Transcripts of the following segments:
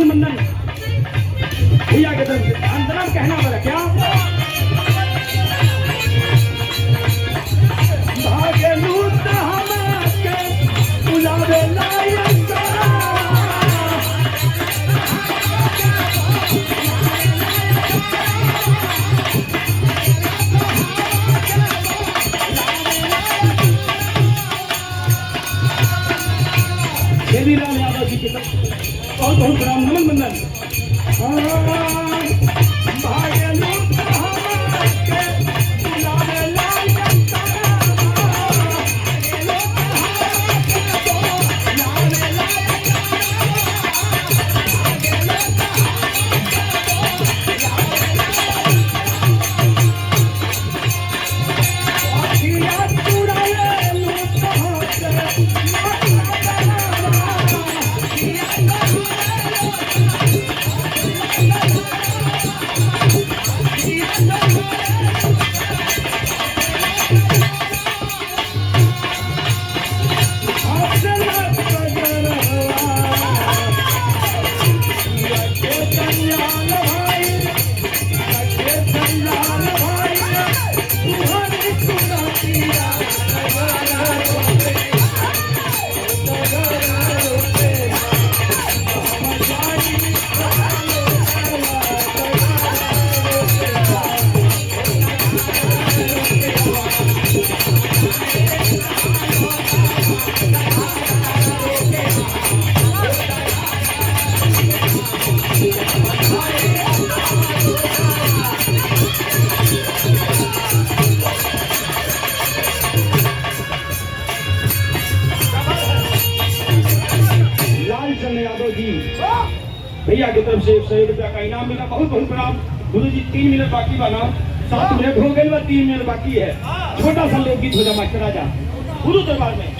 नमन मंदन भैया के तरफ से अंतरम कहना वाला क्या भागे लूट हमके बुलावे लायक देवीलाल यादव जी की तरफ बहुत बहुत प्रणाम नमन मंदन भागे लूट हमके बुलावे लायक भैया की तरफ से 100 रुपया का इनाम मिला बहुत बहुत प्रणाम गुरु जी 3 मिनट बाकी बना 7 मिनट हो गए 3 मिनट बाकी है छोटा सा लोकगीत हो जा मास्टर राजा गुरु दरबार में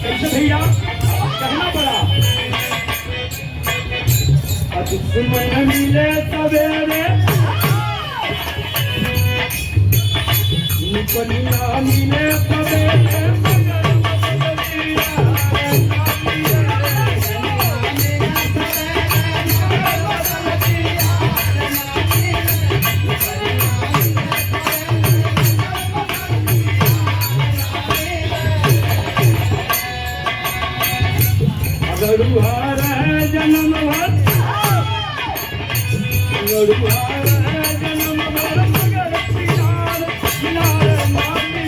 कैसे भैया कहना पड़ा आज सुमन मिले सवेरे निपनिया मिले सवेरे गरुहार जन्म भर गरुहार जन्म भर मगर किनार किनार मामी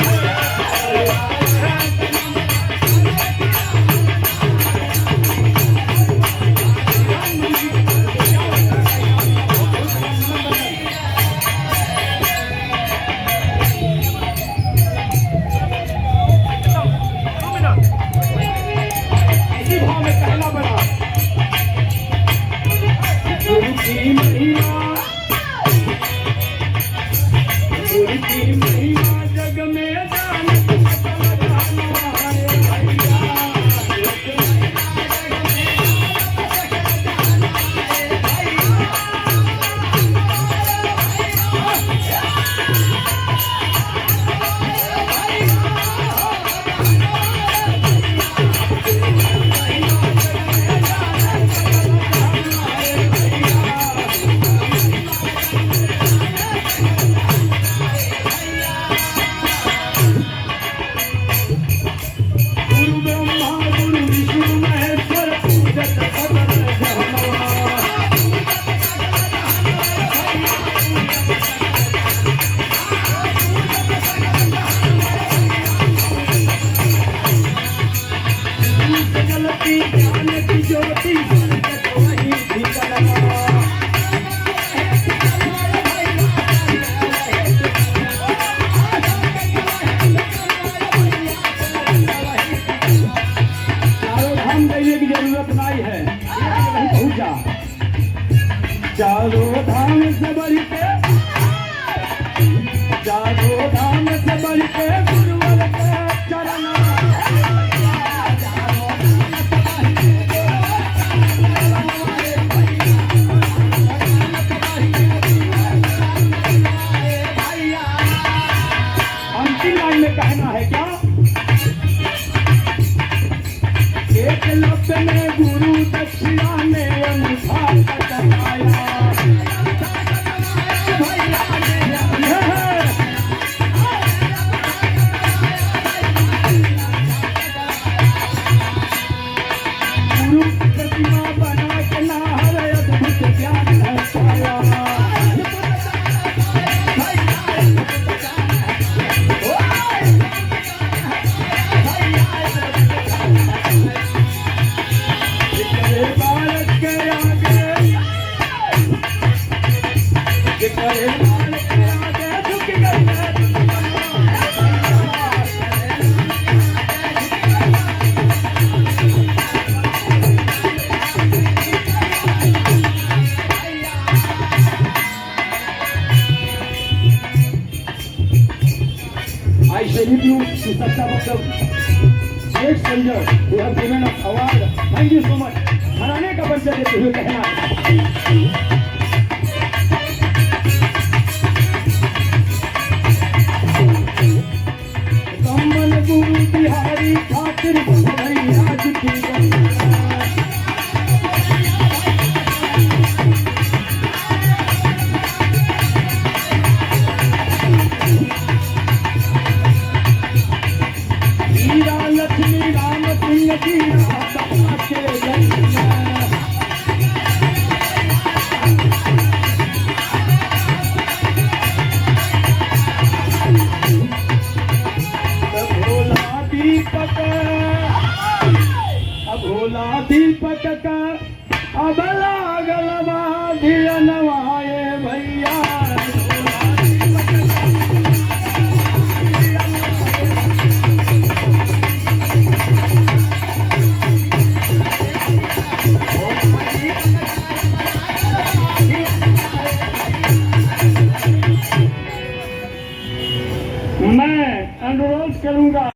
चारों धाम से बढ़ के गुरुवर के चरण अंतिम लाइन में कहना है क्या एक लफ्ज़ ने गुरु दक्षिणा ने अनुसार बताया। गुरु प्रतिमा बना के नाहर अद्भुत ज्ञान पाया। I salute you, Mr. Chabakab, great soldier who have given us award. Thank you so much. घराने का परिचय देते हुए कहना कम्बल गुरु बिहारी खातिर भैया जी लक्ष्मी राम सिंह जी भोला दीपक का अब लागल नवाए भैया। मैं अनुरोध करूंगा